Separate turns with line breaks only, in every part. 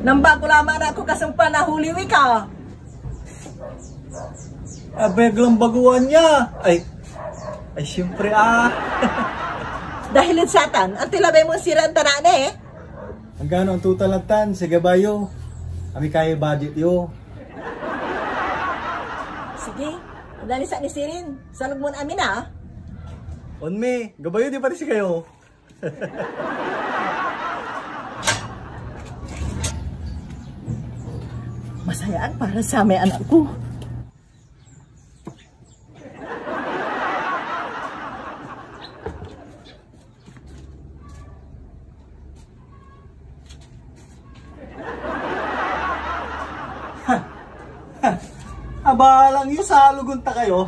Nang bago lamang na ako kasumpa na huliwi ka.
Biglang baguhan niya. Ay, siyempre
Dahil satan, ang tilabay mo sirang tanan eh.
Ang gano'n ang tutalatan, sige bayo. Kami kaya budget yo.
Sige, dali sa ni Sirin. Salog mo na amin
Onme, gabayo di pati si kayo.
Masayaan para sa may anak ko.
Abalang yung salugunta kayo.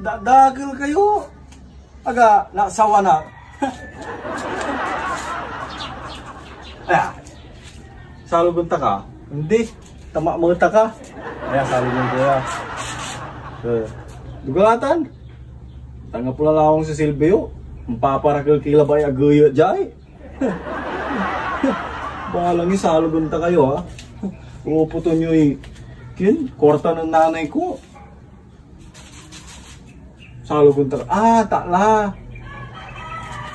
Dagil kayo. Aga, nasawa na. Salugunta ka? Hindi. Tama mo ta ka. Salugunta ya. Dugalatan. Tanga pula lawang si Silvio. Mapaparakil kilabay agayo jay. Balang yung salugunta kayo Uputo nyo korta ng nanay ko. Salugunta. Takla.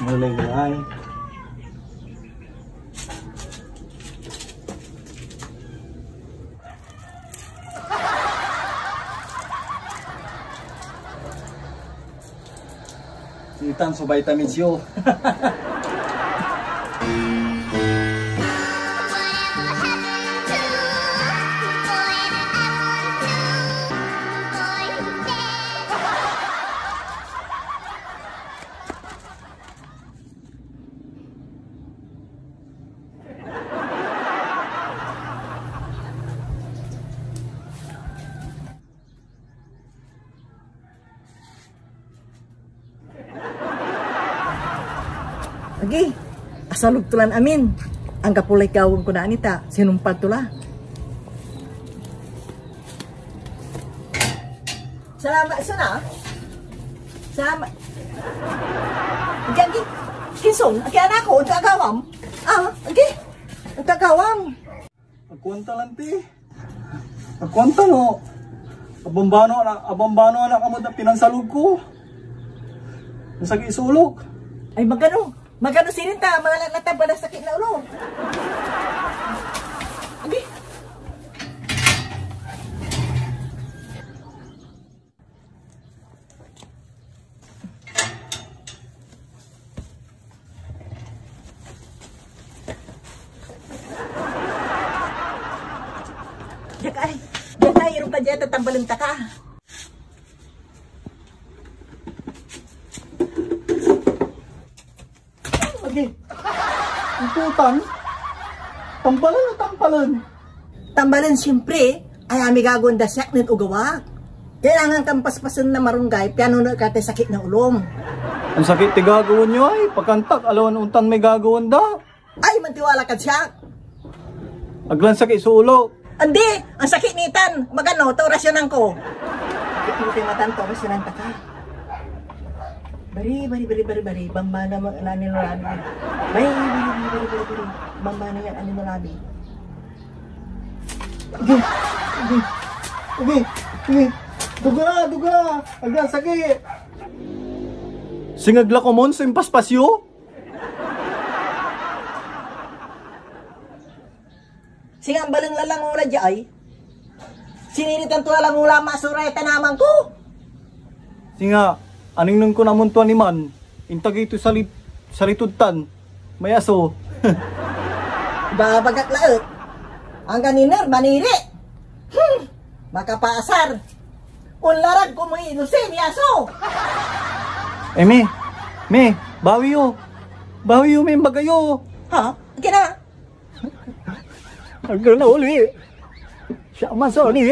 Malay. Itan so vitamins yo.
Lagi, asalog tulan amin. Ang kapulay kawon ko na anita, sinumpad tula. Salamat sana. Salamat. Lagi, kinson, aki anak ko, agawam. Lagi, agawam.
Agkwanta lang ti. Agkwanta no. Abambano anak kamo na pinansalog ko. Nasagi isulog.
Ay magano sirin ta, mga latag ba na sakit na ulo. Okay. Diyan irong ka dyan, tatambalin ta ka.
Itutan? Tampalan o tampalan?
Tambalan siyempre, ay ami gagawin siyak ng ugawa. Kailangan kang paspasan na marunggay, piano na kate sakit na ulong.
Ang sakit ti gagawin nyo ay, pagkantak, alawan untan may gagawin da.
Ay, mantiwala ka siyak.
Aglan sakit sa ulo.
Andi, ang sakit nitan, magano, to rasyonan ko. Sakit mo tayo matan, to rasyonan ta ka. Bari, bambana mo ang anil labi. Bari, bambana yan anil labi.
Okay. Duga. Aglan sakit. Singagla ko mon sa impaspasyo.
Singang balang lalang ula jay. Sininitan to lang ula masuray tanaman ko.
Singa, aning nung ko namun tuwan ni man, intag ito sa litudtan, may aso.
Babagak laot. Ang ganiner, maniri. Makapaasar. Unlarag ko mo inusin, yaso.
Me, bawi yo, may bagayo.
Ha? Kina?
Agad na uli. Siya maso ni.